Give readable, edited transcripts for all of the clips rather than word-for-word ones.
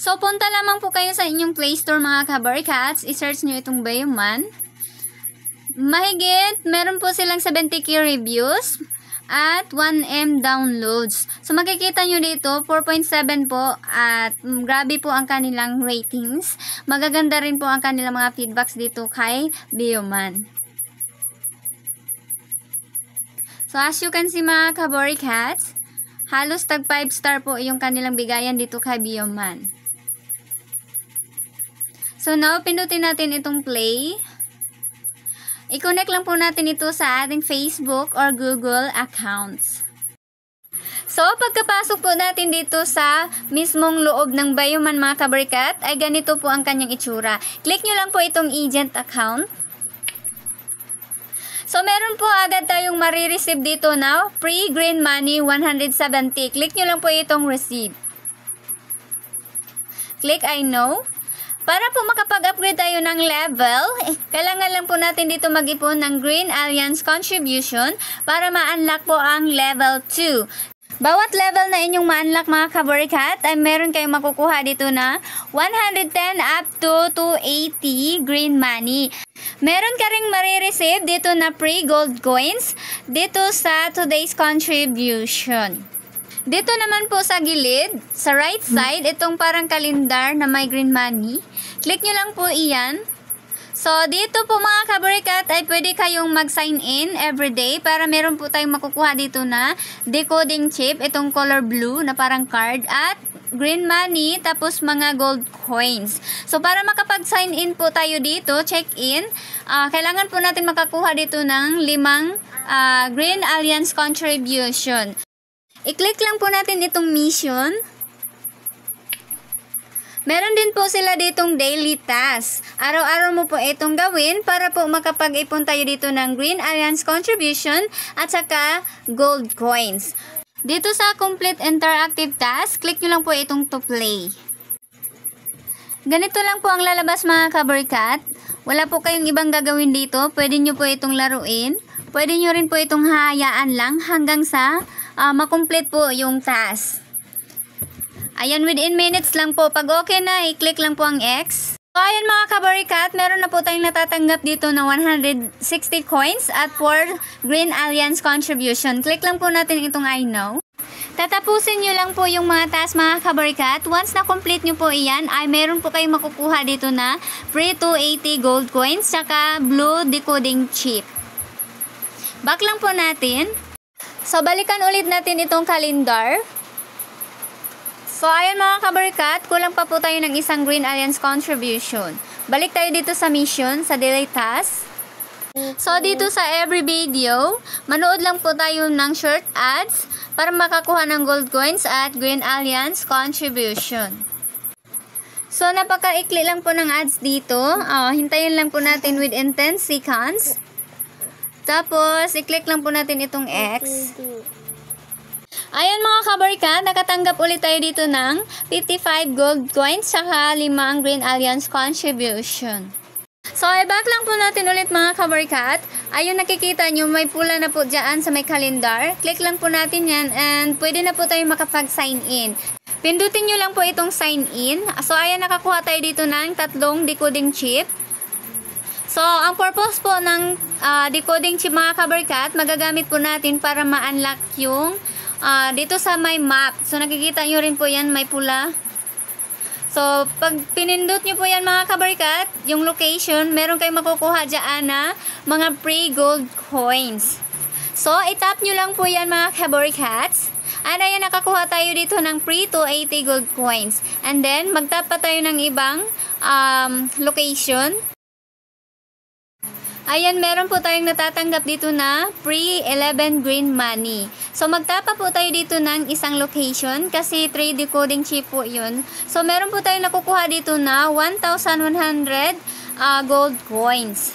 So, punta lamang po kayo sa inyong Play Store mga ka-Barcats. I-search nyo itong Bayoman. Mahigit, meron po silang 70k reviews at 1M downloads. So, makikita nyo dito, 4.7 po at grabe po ang kanilang ratings. Magaganda rin po ang kanilang mga feedbacks dito kay Bayoman. So, as you can see mga ka-Barcats, halos tag 5 star po yung kanilang bigayan dito kay Bayoman. So, now, pindutin natin itong play. I-connect lang po natin ito sa ating Facebook or Google accounts. So, pagkapasok po natin dito sa mismong loob ng Bayoman mga ka-Barcat, ay ganito po ang kanyang itsura. Click nyo lang po itong agent account. So, meron po agad tayong marireceive dito na free green money 170. Click nyo lang po itong receive. Click I know. Para po makapag-upgrade tayo ng level, kailangan lang po natin dito mag-ipon ng Green Alliance Contribution para ma-unlock po ang level 2. Bawat level na inyong ma-unlock mga ka-Barcat ay meron kayong makukuha dito na 110 up to 280 green money. Meron ka ring marireceive dito na free gold coins dito sa today's contribution. Dito naman po sa gilid, sa right side, itong parang kalendar na may green money. Click nyo lang po iyan. So, dito po mga ka-Barcat ay pwede kayong mag-sign in everyday para meron po tayong makukuha dito na decoding chip, itong color blue na parang card at green money tapos mga gold coins. So, para makapag-sign in po tayo dito, check in, kailangan po natin makakuha dito ng 5 Green Alliance Contribution. I-click lang po natin itong mission. Meron din po sila ditong daily task. Araw-araw mo po itong gawin para po makapag-ipon tayo dito ng Green Alliance Contribution at saka gold coins. Dito sa complete interactive task, click nyo lang po itong to play. Ganito lang po ang lalabas mga ka-Barcat. Wala po kayong ibang gagawin dito. Pwede nyo po itong laruin. Pwede nyo rin po itong hahayaan lang hanggang sa makomplete po yung task. Ayan, within minutes lang po. Pag okay na, i-click lang po ang X. So, ayan mga ka-Barcat, meron na po tayong natatanggap dito na 160 coins at 4 Green Alliance Contribution. Click lang po natin itong I know. Tatapusin nyo lang po yung mga task mga ka-Barcat. Once na complete nyo po iyan, ay meron po kayong makukuha dito na free 280 gold coins saka blue decoding chip. Back lang po natin. So, balikan ulit natin itong calendar. So, ayan mga ka-Barcat, kulang pa po tayo ng isang Green Alliance Contribution. Balik tayo dito sa mission, sa daily task. So, dito sa every video, manood lang po tayo ng short ads para makakuha ng gold coins at Green Alliance Contribution. So, napaka-ikli lang po ng ads dito. Hintayin lang po natin within 10 seconds. Tapos, i-click lang po natin itong X. Ayan mga ka-Barcat, nakatanggap ulit tayo dito ng 55 gold coins saka 5 Green Alliance Contribution. So, i-back lang po natin ulit mga ka-Barcat. Ayun, nakikita nyo, may pula na po dyan sa may calendar. Click lang po natin yan and pwede na po tayo makapag-sign in. Pindutin nyo lang po itong sign in. So, ayan, nakakuha tayo dito ng 3 decoding chip. So, ang purpose po ng decoding chip mga ka-Barcat, magagamit po natin para ma-unlock yung dito sa may map. So, nakikita nyo rin po yan, may pula. So, pag pinindot nyo po yan mga ka-Barcat, yung location, meron kayong makukuha dyan na mga free gold coins. So, itap nyo lang po yan mga ka-Barcats. And ayan, nakakuha tayo dito ng free 280 gold coins. And then, magtap pa tayo ng ibang location. Ayan, meron po tayong natatanggap dito na free 11 green money. So, magtapa po tayo dito ng isang location kasi 3 decoding chip po yun. So, meron po tayong nakukuha dito na 1,100 gold coins.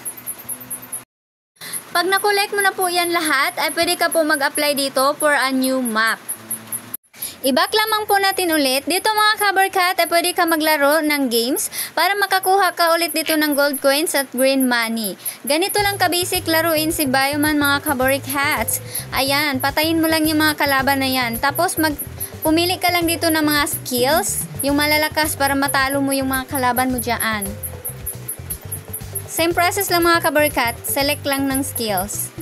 Pag nakolect mo na po yan lahat, ay pwede ka po mag-apply dito for a new map. I-back lamang po natin ulit. Dito mga ka-Barcat ay pwede ka maglaro ng games para makakuha ka ulit dito ng gold coins at green money. Ganito lang ka-basic laruin si Bayoman mga ka-Barcats. Ayan, patayin mo lang yung mga kalaban na yan. Tapos Pumili ka lang dito ng mga skills, yung malalakas para matalo mo yung mga kalaban mo dyan. Same process lang mga kabarikat, select lang ng skills.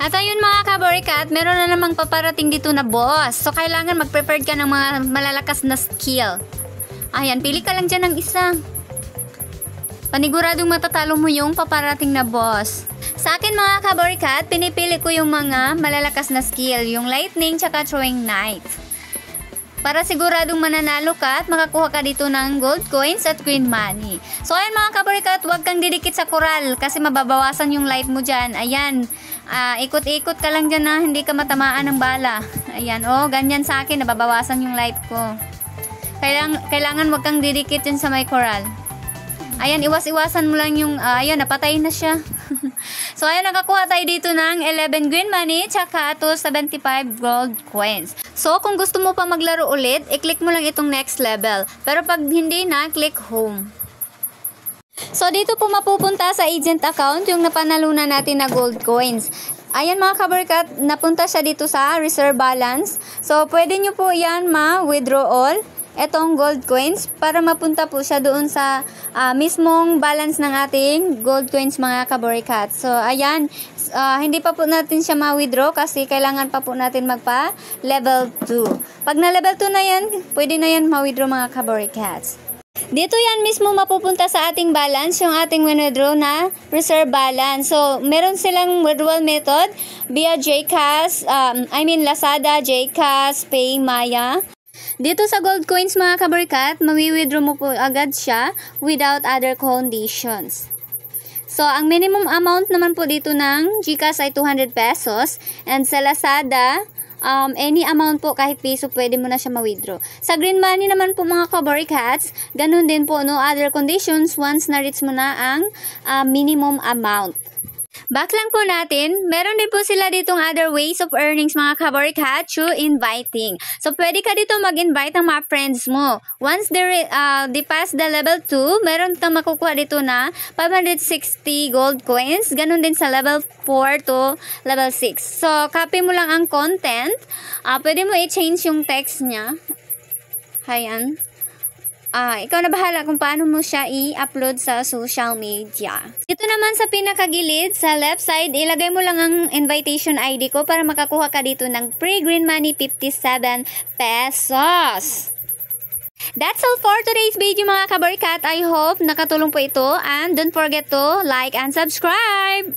At ayun mga kabarikat, meron na namang paparating dito na boss. So, kailangan mag-prepare ka ng mga malalakas na skill. Ayan, pili ka lang dyan ng isa. Paniguradong matatalo mo yung paparating na boss. Sa akin mga kabarikat, pinipili ko yung mga malalakas na skill. Yung lightning tsaka throwing knife. Para siguradong mananalo ka at makakuha ka dito ng gold coins at green money. So ayan mga kabarikat, huwag kang didikit sa koral kasi mababawasan yung life mo dyan. Ayan, ikot-ikot ka lang dyan na hindi ka matamaan ng bala. Ayan, ganyan sa akin, nababawasan yung life ko. Kailangan huwag kang didikit dyan sa may koral. Ayan, iwas-iwasan mo lang yung, ayan, napatay na siya. So, ayan, nakakuha tayo dito ng 11 green money, tsaka ito 75 gold coins. So, kung gusto mo pa maglaro ulit, i-click mo lang itong next level. Pero pag hindi na, click home. So, dito po mapupunta sa agent account yung napanalunan natin na gold coins. Ayan mga kabarikat, napunta siya dito sa reserve balance. So, pwede nyo po yan ma-withdraw all etong gold coins para mapunta po siya doon sa mismong balance ng ating gold coins mga kabarikat. So, ayan, hindi pa po natin siya ma-withdraw kasi kailangan pa po natin magpa level 2. Pag na level 2 na yan, pwede na yan ma-withdraw mga kabarikat. Dito yan mismo mapupunta sa ating balance, yung ating withdraw na reserve balance. So, meron silang withdrawal method via JCash, Lazada, JCash, Pay, Maya. Dito sa gold coins mga kabarikat, mawi-withdraw mo po agad siya without other conditions. So, ang minimum amount naman po dito ng GCash ay 200 pesos and sa Lazada, any amount po kahit piso pwede mo na siya ma-withdraw. Sa green money naman po mga kabarikats, ganun din po, no other conditions once na-reach mo na ang minimum amount. Back lang po natin, meron din po sila ditong other ways of earnings mga kabarikat through inviting. So, pwede ka dito mag-invite ng mga friends mo. Once they pass the level 2, meron kang makukuha dito na 560 gold coins. Ganun din sa level 4 to level 6. So, copy mo lang ang content. Pwede mo i-change yung text niya. Ayan. Ikaw na bahala kung paano mo siya i-upload sa social media. Dito naman sa pinakagilid, sa left side, ilagay mo lang ang invitation ID ko para makakuha ka dito ng free green money 57 pesos. That's all for today's video mga kabarikat. I hope nakatulong po ito and don't forget to like and subscribe.